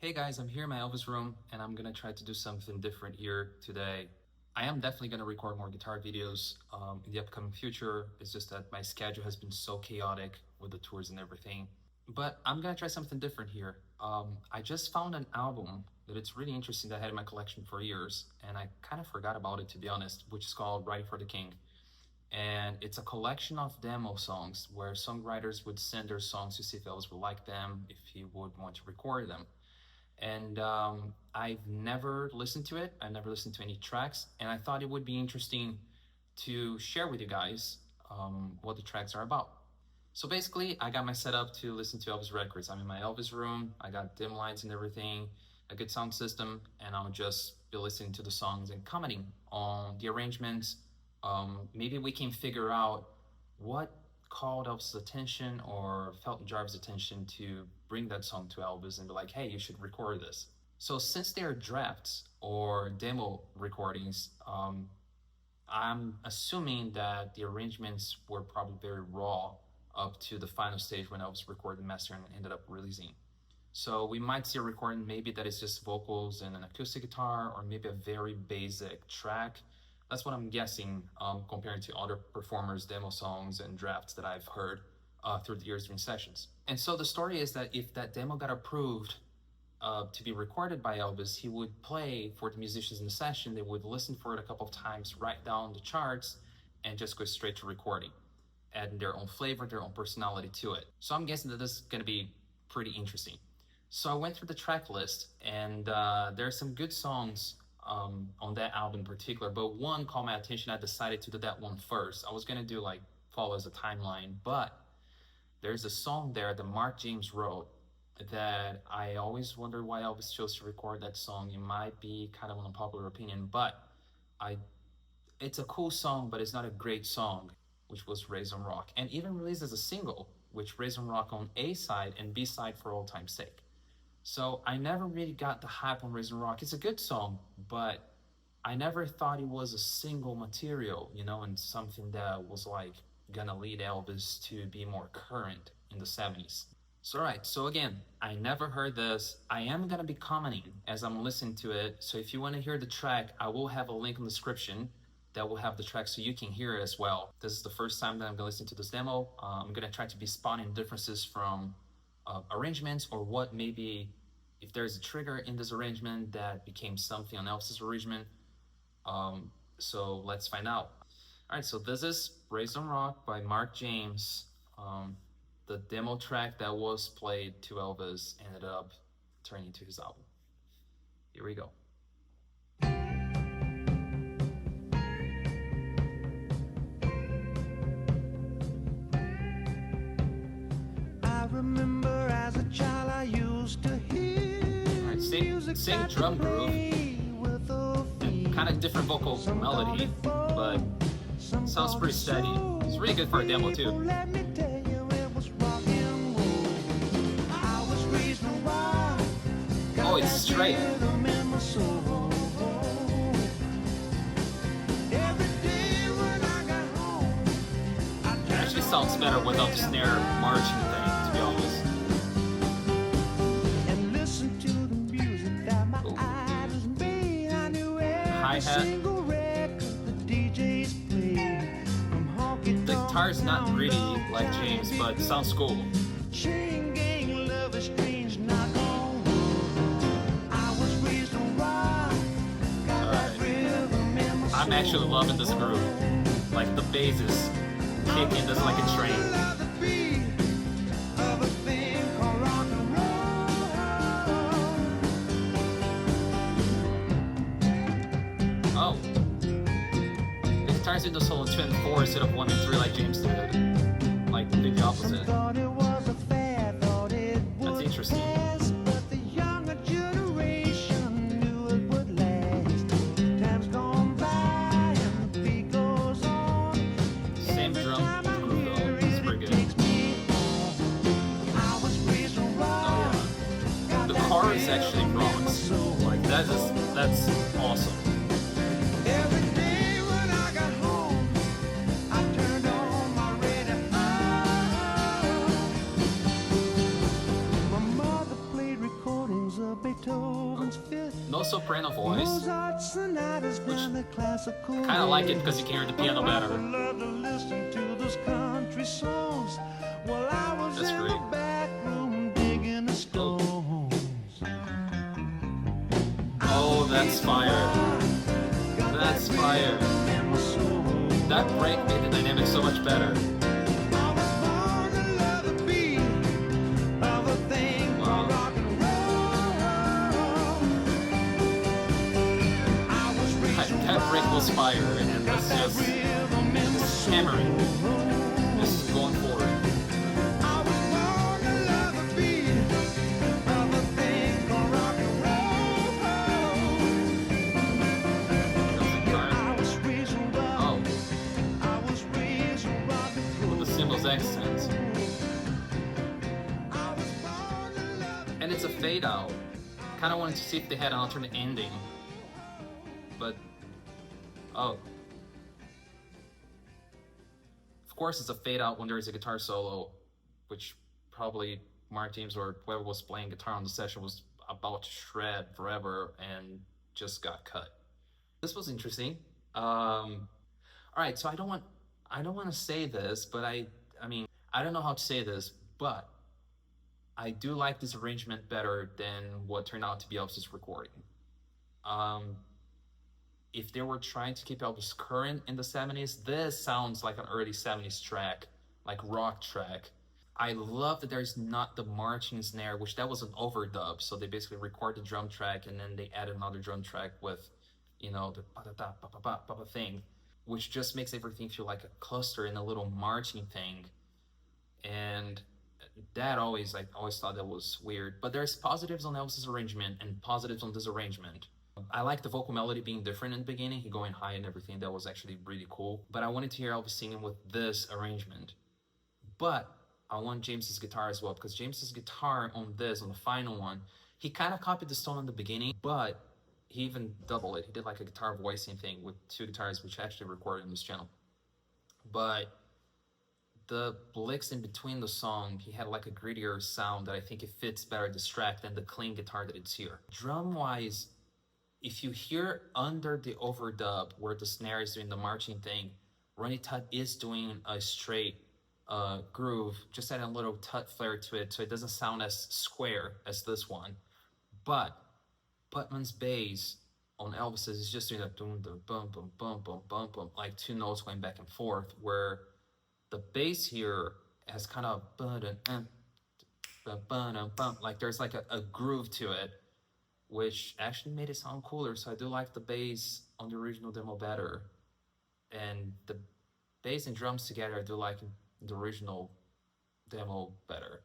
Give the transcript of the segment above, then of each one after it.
Hey guys, I'm here in my Elvis room and I'm gonna try to do something different here today. I am definitely gonna record more guitar videos in the upcoming future. It's just that my schedule has been so chaotic with the tours and everything. But I'm gonna try something different here. I just found an album that it's really interesting that I had in my collection for years and I kind of forgot about it to be honest, which is called Writing for the King. And it's a collection of demo songs where songwriters would send their songs to see if Elvis would like them, if he would want to record them. And I've never listened to it. I've never listened to any tracks, and I thought it would be interesting to share with you guys what the tracks are about. So basically, I got my setup to listen to Elvis records. I'm in my Elvis room. I got dim lights and everything, a good sound system, and I'll just be listening to the songs and commenting on the arrangements. Maybe we can figure out what called Elvis' attention or Felton Jarvis' attention to bring that song to Elvis and be like, hey, you should record this. So since they're drafts or demo recordings, I'm assuming that the arrangements were probably very raw up to the final stage when Elvis recorded and mastered and ended up releasing. So we might see a recording maybe that is just vocals and an acoustic guitar, or maybe a very basic track. That's what I'm guessing, comparing to other performers' demo songs and drafts that I've heard through the years during sessions. And so the story is that if that demo got approved to be recorded by Elvis, he would play for the musicians in the session. They would listen for it a couple of times, write down the charts, and just go straight to recording, adding their own flavor, their own personality to it. So I'm guessing that this is going to be pretty interesting. So I went through the track list, and there are some good songs on that album in particular, but one caught my attention. I decided to do that one first. I was gonna do like follow as a timeline, but there's a song there that Mark James wrote that I always wonder why Elvis chose to record that song. It might be kind of an unpopular opinion, but it's a cool song, but it's not a great song, which was Raised on Rock, and even released as a single, which Raised on Rock on A side and B side for Old Time's Sake. So I never really got the hype on Raised on Rock. It's a good song, but I never thought it was a single material, and something that was like gonna lead Elvis to be more current in the 70s. So right, so again, I never heard this. I am gonna be commenting as I'm listening to it. So if you wanna hear the track, I will have a link in the description that will have the track so you can hear it as well. This is the first time that I'm gonna listen to this demo. I'm gonna try to be spotting differences from arrangements, or what maybe if there's a trigger in this arrangement that became something on Elvis's arrangement. So let's find out. All right, so this is Raised on Rock by Mark James. The demo track that was played to Elvis ended up turning into his album. Here we go. I remember as a child I used to hear Same drum groove, kind of different vocal melody, but sounds pretty steady. It's really good for a demo too. Oh, it's straight. It actually sounds better without the snare marching thing, to be honest. Hi-hat. The guitar is not gritty like James, but sounds cool. Alright. I'm actually loving this groove. Like the bass is kicking just like a train. Oh. The guitars in the solo 2 and 4 instead of 1 and 3 like James did. Like the opposite. That's interesting. Same drum groove though. It's pretty good. Oh yeah. The chorus actually rocks. Like that's awesome. Beethoven's Fifth, no soprano voice. Mozart's sonatas down the classical. Kind of like it because you can hear the piano better. I love to listen to those country songs while I was That's in great. the back room digging the stones. Oh, that's fire. That's fire. That break made the dynamic so much better. Wow. That break was fire, and that's just hammering. This is going forward. Accents. And it's a fade out. Kind of wanted to see if they had an alternate ending, but oh, of course it's a fade out when there is a guitar solo, which probably Mark James or whoever was playing guitar on the session was about to shred forever and just got cut. This was interesting. All right, so I don't want to say this, but I mean, I don't know how to say this, but I do like this arrangement better than what turned out to be Elvis's recording. If they were trying to keep Elvis current in the 70s, this sounds like an early 70s track, like rock track. I love that there's not the marching snare, which that was an overdub. So they basically record the drum track and then they add another drum track with, you know, the pa-da-da-pa-pa-pa-pa thing, which just makes everything feel like a cluster and a little marching thing. And that I always thought that was weird. But there's positives on Elvis's arrangement and positives on this arrangement. I like the vocal melody being different in the beginning, he going high and everything. That was actually really cool. But I wanted to hear Elvis singing with this arrangement. But I want James's guitar as well, because James's guitar on this, on the final one, he kind of copied the tone in the beginning, but he even doubled it. He did like a guitar voicing thing with two guitars, which I actually recorded on this channel. But the licks in between the song, he had like a grittier sound that I think it fits better this track than the clean guitar that it's here. Drum-wise, if you hear under the overdub where the snare is doing the marching thing, Ronnie Tutt is doing a straight groove, just adding a little Tutt flair to it, so it doesn't sound as square as this one. But Putman's bass on Elvis's is just doing a boom, boom, boom, boom, boom, boom, boom, boom, like two notes going back and forth, where the bass here has kind of like there's like a groove to it, which actually made it sound cooler. So I do like the bass on the original demo better, and the bass and drums together I do like the original demo better.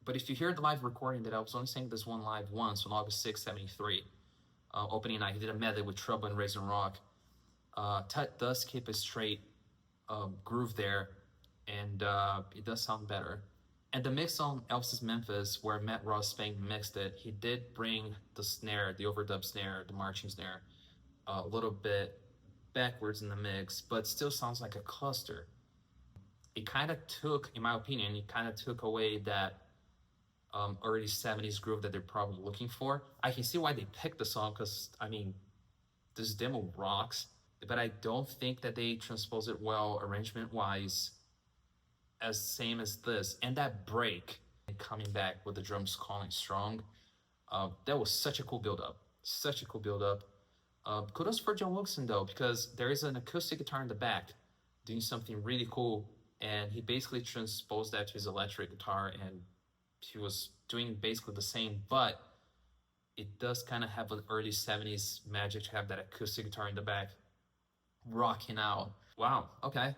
But if you hear the live recording, that I was only saying this one live once on August 6, 73, opening night, he did a medley with Trouble and Raisin Rock. Tutt does keep a straight groove there, and it does sound better. And the mix on Elvis's Memphis, where Matt Ross Spang mixed it, he did bring the snare, the overdub snare, the marching snare, a little bit backwards in the mix, but still sounds like a cluster. It kind of took, in my opinion, it kind of took away that early 70s groove that they're probably looking for. I can see why they picked the song, because, I mean, this demo rocks, but I don't think that they transpose it well arrangement-wise as same as this. And that break coming back with the drums calling strong, that was such a cool build-up. Such a cool build-up. Kudos for John Wilson, though, because there is an acoustic guitar in the back doing something really cool, and he basically transposed that to his electric guitar, and he was doing basically the same, but it does kind of have an early 70s magic to have that acoustic guitar in the back rocking out. Wow, okay.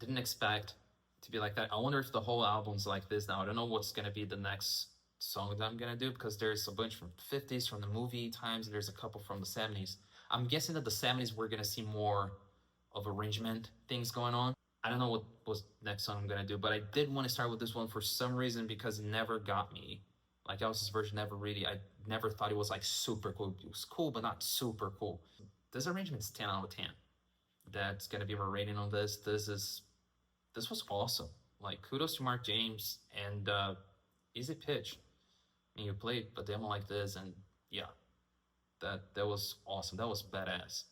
Didn't expect to be like that. I wonder if the whole album's like this now. I don't know what's going to be the next song that I'm going to do, because there's a bunch from the 50s, from the movie times, and there's a couple from the 70s. I'm guessing that the 70s we're going to see more of arrangement things going on. I don't know what was next song I'm going to do, but I did want to start with this one for some reason, because it never got me. Like Elvis's version I never thought it was like super cool. It was cool, but not super cool. This arrangement's 10 out of 10. That's going to be my rating on this. This was awesome. Like, kudos to Mark James, and easy pitch. I and you played a demo like this, and yeah, that was awesome. That was badass.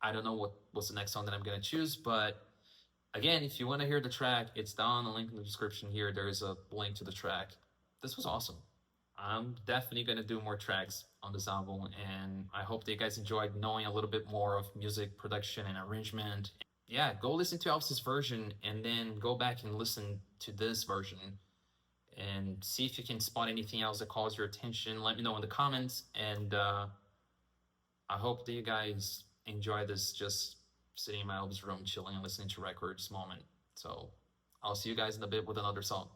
I don't know what's the next song that I'm gonna choose, but again, if you want to hear the track, it's down the link in the description here. There is a link to the track. This was awesome. I'm definitely gonna do more tracks on this album, and I hope that you guys enjoyed knowing a little bit more of music production and arrangement. Yeah, go listen to Elvis's version and then go back and listen to this version and see if you can spot anything else that calls your attention. Let me know in the comments, and I hope that you guys enjoy this just sitting in my Elvis room, chilling and listening to records moment. So I'll see you guys in a bit with another song.